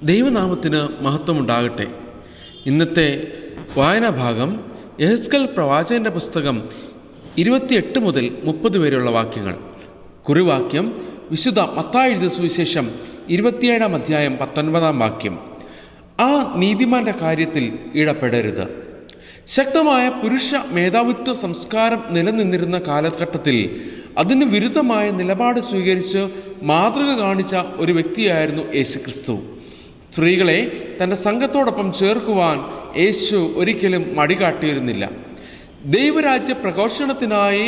ദൈവനാമത്തിന് മഹത്വമുണ്ടാകട്ടെ. ഇന്നത്തെ വായനാഭാഗം യെഹെസ്കേൽ പ്രവാചകന്റെ പുസ്തകം 28 മുതൽ 30 വരെയുള്ള വാക്യങ്ങൾ. കുറിവാക്യം വിശുദ്ധ മത്തായി എഴുതിയ സുവിശേഷം 27 അധ്യായം 19 വാക്യം. ആ നീതിമാന്റെ കാര്യത്തിൽ ഇടപെടരുത്. ശക്തമായ പുരുഷ മേധാവിത്വ സംസ്കാരം നിലനിന്നിരുന്ന കാലഘട്ടത്തിൽ അതിന് വിരുദ്ധമായ നിലപാട് സ്വീകരിച്ച് മാതൃക കാണിച്ച ഒരു വ്യക്തിയായിരുന്നു യേശുക്രിസ്തു. സ്ത്രീകളെ തൻ്റെ സംഘത്തോടൊപ്പം ചേർക്കുവാൻ യേശു ഒരിക്കലും മടികാട്ടിയിരുന്നില്ല. ദൈവരാജ്യ പ്രഘോഷണത്തിനായി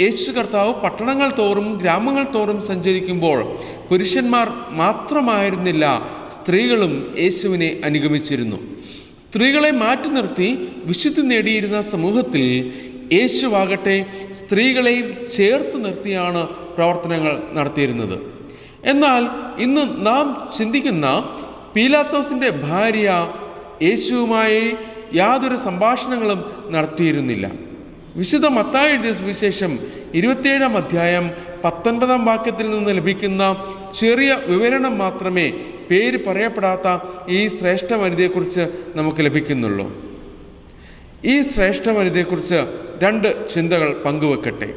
യേശു കർത്താവ് പട്ടണങ്ങൾ തോറും ഗ്രാമങ്ങൾ തോറും സഞ്ചരിക്കുമ്പോൾ പുരുഷന്മാർ മാത്രമായിരുന്നില്ല, സ്ത്രീകളും യേശുവിനെ അനുഗമിച്ചിരുന്നു. സ്ത്രീകളെ മാറ്റി നിർത്തി വിശുദ്ധി നേടിയിരുന്ന സമൂഹത്തിൽ യേശുവാകട്ടെ സ്ത്രീകളെയും ചേർത്ത് നിർത്തിയാണ് പ്രവർത്തനങ്ങൾ നടത്തിയിരുന്നത്. എന്നാൽ ഇന്ന് നാം ചിന്തിക്കുന്ന പീലാത്തോസിന്റെ ഭാര്യ യേശുവുമായി യാതൊരു സംഭാഷണങ്ങളും നടത്തിയിരുന്നില്ല. വിശുദ്ധ മത്തായി എഴുതിയ സുവിശേഷം 27 അധ്യായം 19 വാക്യത്തിൽ നിന്ന് ലഭിക്കുന്ന ചെറിയ വിവരണം മാത്രമേ പേര് പറയപ്പെടാത്ത ഈ ശ്രേഷ്ഠ വനിതയെക്കുറിച്ച് നമുക്ക് ലഭിക്കുന്നുള്ളൂ. ഈ ശ്രേഷ്ഠ വനിതയെക്കുറിച്ച് 2 ചിന്തകൾ പങ്കുവെക്കട്ടെ.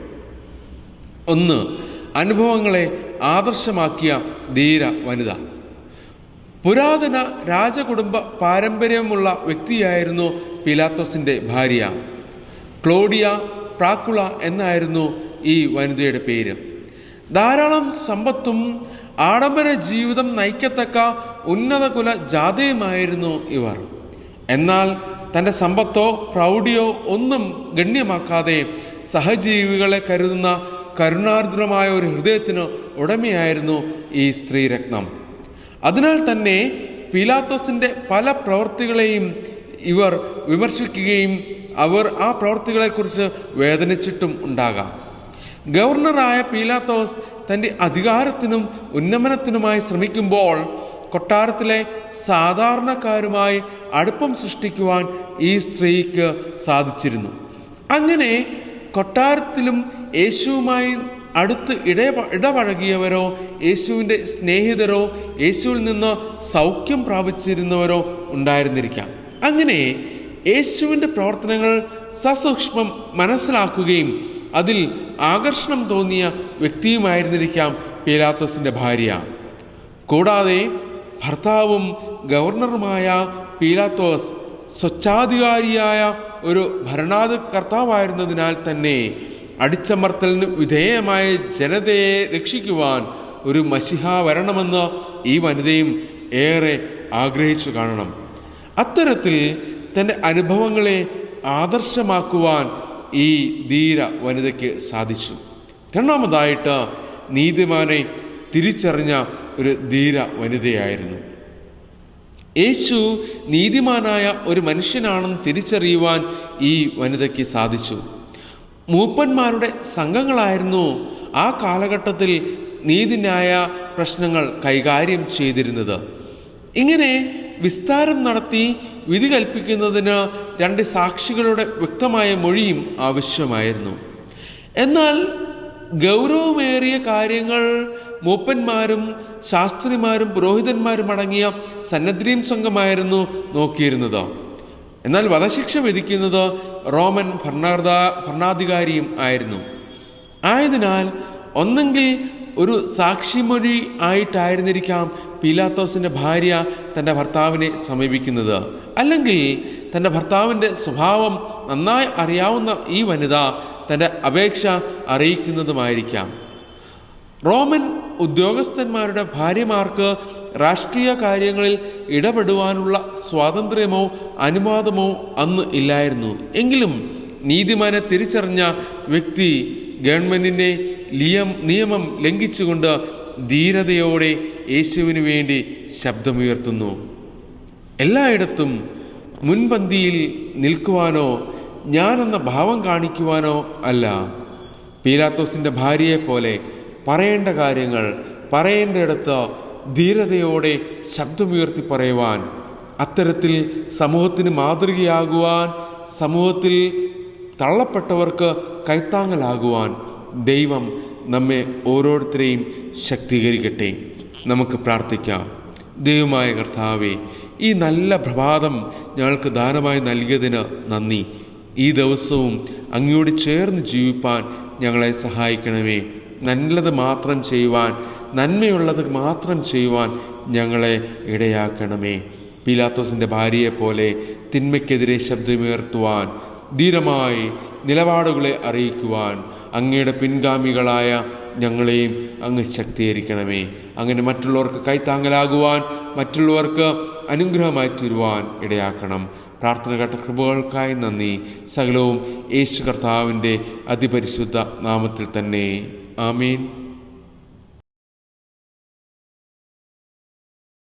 ഒന്ന്, അനുഭവങ്ങളെ ആദർശമാക്കിയ ധീര വനിത. പുരാതന രാജകുടുംബ പാരമ്പര്യമുള്ള വ്യക്തിയായിരുന്നു പീലാത്തോസിന്റെ ഭാര്യ. ക്ലോഡിയ പ്രാക്കുള എന്നായിരുന്നു ഈ വനിതയുടെ പേര്. ധാരാളം സമ്പത്തും ആഡംബര ജീവിതം നയിക്കത്തക്ക ഉന്നത കുല ജാതയുമായിരുന്നു ഇവർ. എന്നാൽ തൻ്റെ സമ്പത്തോ പ്രൗഢിയോ ഒന്നും ഗണ്യമാക്കാതെ സഹജീവികളെ കരുതുന്ന കരുണാർദ്രമായ ഒരു ഹൃദയത്തിന് ഉടമയായിരുന്നു ഈ സ്ത്രീരത്നം. അതിനാൽ തന്നെ പീലാത്തോസിന്റെ പല പ്രവൃത്തികളെയും ഇവർ വിമർശിക്കുകയും അവർ ആ പ്രവൃത്തികളെക്കുറിച്ച് വേദനിച്ചിട്ടും ഉണ്ടാകാം. ഗവർണറായ പീലാത്തോസ് തൻ്റെ അധികാരത്തിനും ഉന്നമനത്തിനുമായി ശ്രമിക്കുമ്പോൾ കൊട്ടാരത്തിലെ സാധാരണക്കാരുമായി അടുപ്പം സൃഷ്ടിക്കുവാൻ ഈ സ്ത്രീക്ക് സാധിച്ചിരുന്നു. അങ്ങനെ കൊട്ടാരത്തിലും യേശുവുമായി അടുത്ത് ഇടപഴകിയവരോ യേശുവിൻ്റെ സ്നേഹിതരോ യേശുവിൽ നിന്ന് സൗഖ്യം പ്രാപിച്ചിരുന്നവരോ ഉണ്ടായിരുന്നിരിക്കാം. അങ്ങനെ യേശുവിൻ്റെ പ്രവർത്തനങ്ങൾ സസൂക്ഷ്മം മനസ്സിലാക്കുകയും അതിൽ ആകർഷണം തോന്നിയ വ്യക്തിയുമായിരുന്നിരിക്കാം പീലാത്തോസിന്റെ ഭാര്യ. കൂടാതെ ഭർത്താവും ഗവർണറുമായ പീലാത്തോസ് സ്വച്ഛാധികാരിയായ ഒരു ഭരണാധികർത്താവായിരുന്നതിനാൽ തന്നെ അടിച്ചമർത്തലിന് വിധേയമായ ജനതയെ രക്ഷിക്കുവാൻ ഒരു മശിഹ വരണമെന്ന് ഈ വനിതയും ഏറെ ആഗ്രഹിച്ചു കാണണം. അത്തരത്തിൽ തൻ്റെ അനുഭവങ്ങളെ ആദർശമാക്കുവാൻ ഈ ധീര വനിതയ്ക്ക് സാധിച്ചു. രണ്ടാമതായിട്ട് നീതിമാനെ തിരിച്ചറിഞ്ഞ ഒരു ധീര വനിതയായിരുന്നു. യേശു നീതിമാനായ ഒരു മനുഷ്യനാണെന്ന് തിരിച്ചറിയുവാൻ ഈ വനിതയ്ക്ക് സാധിച്ചു. മൂപ്പന്മാരുടെ സംഘങ്ങളായിരുന്നു ആ കാലഘട്ടത്തിൽ നീതിന്യായ പ്രശ്നങ്ങൾ കൈകാര്യം ചെയ്തിരുന്നത്. ഇങ്ങനെ വിസ്താരം നടത്തി വിധി കൽപ്പിക്കുന്നതിന് 2 സാക്ഷികളുടെ വ്യക്തമായ മൊഴിയും ആവശ്യമായിരുന്നു. എന്നാൽ ഗൗരവമേറിയ കാര്യങ്ങൾ മൂപ്പന്മാരും ശാസ്ത്രിമാരും പുരോഹിതന്മാരും അടങ്ങിയ സന്നദ്രീം സംഘമായിരുന്നു നോക്കിയിരുന്നത്. എന്നാൽ വധശിക്ഷ വിധിക്കുന്നത് റോമൻ ഭരണാധികാരിയും ആയിരുന്നു. ആയതിനാൽ ഒന്നെങ്കിൽ ഒരു സാക്ഷിമൊഴി ആയിട്ടായിരുന്നിരിക്കാം പീലാത്തോസിന്റെ ഭാര്യ തൻ്റെ ഭർത്താവിനെ സമീപിക്കുന്നത്, അല്ലെങ്കിൽ തൻ്റെ ഭർത്താവിൻ്റെ സ്വഭാവം നന്നായി അറിയാവുന്ന ഈ വനിത തൻ്റെ അപേക്ഷ അറിയിക്കുന്നതുമായിരിക്കാം. റോമൻ ഉദ്യോഗസ്ഥന്മാരുടെ ഭാര്യമാർക്ക് രാഷ്ട്രീയ കാര്യങ്ങളിൽ ഇടപെടുവാനുള്ള സ്വാതന്ത്ര്യമോ അനുവാദമോ അന്ന് ഇല്ലായിരുന്നു. എങ്കിലും നീതിമാനെ തിരിച്ചറിഞ്ഞ വ്യക്തി ഗവൺമെന്റിന്റെ നിയമം ലംഘിച്ചുകൊണ്ട് ധീരതയോടെ യേശുവിന് വേണ്ടി ശബ്ദമുയർത്തുന്നു. എല്ലായിടത്തും മുൻപന്തിയിൽ നിൽക്കുവാനോ ഞാനെന്ന ഭാവം കാണിക്കുവാനോ അല്ല, പീലാത്തോസിന്റെ ഭാര്യയെ പോലെ പറയേണ്ട കാര്യങ്ങൾ പറയേണ്ടയിടത്ത് ധീരതയോടെ ശബ്ദമുയർത്തി പറയുവാൻ, അത്തരത്തിൽ സമൂഹത്തിന് മാതൃകയാകുവാൻ, സമൂഹത്തിൽ തള്ളപ്പെട്ടവർക്ക് കൈത്താങ്ങലാകുവാൻ ദൈവം നമ്മെ ഓരോരുത്തരെയും ശക്തീകരിക്കട്ടെ. നമുക്ക് പ്രാർത്ഥിക്കാം. ദൈവമായ കർത്താവേ, ഈ നല്ല പ്രഭാതം ഞങ്ങൾക്ക് ദാനമായി നൽകിയതിന് നന്ദി. ഈ ദിവസവും അങ്ങയോട് ചേർന്ന് ജീവിപ്പാൻ ഞങ്ങളെ സഹായിക്കണമേ. നല്ലത് മാത്രം ചെയ്യുവാൻ, നന്മയുള്ളത് മാത്രം ചെയ്യുവാൻ ഞങ്ങളെ ഇടയാക്കണമേ. പീലാത്തോസിൻ്റെ ഭാര്യയെപ്പോലെ തിന്മയ്ക്കെതിരെ ശബ്ദമുയർത്തുവാൻ, ധീരമായി നിലപാടുകളെ അറിയിക്കുവാൻ അങ്ങയുടെ പിൻഗാമികളായ ഞങ്ങളെയും അങ്ങ് ശക്തീകരിക്കണമേ. അങ്ങനെ മറ്റുള്ളവർക്ക് കൈത്താങ്ങലാകുവാൻ, മറ്റുള്ളവർക്ക് അനുഗ്രഹമായി തീരുവാൻ ഇടയാക്കണം. പ്രാർത്ഥന കേട്ട കൃപകൾക്കായി നന്ദി. സകലവും യേശു കർത്താവിൻ്റെ അതിപരിശുദ്ധ നാമത്തിൽ തന്നെ. ആമീൻ.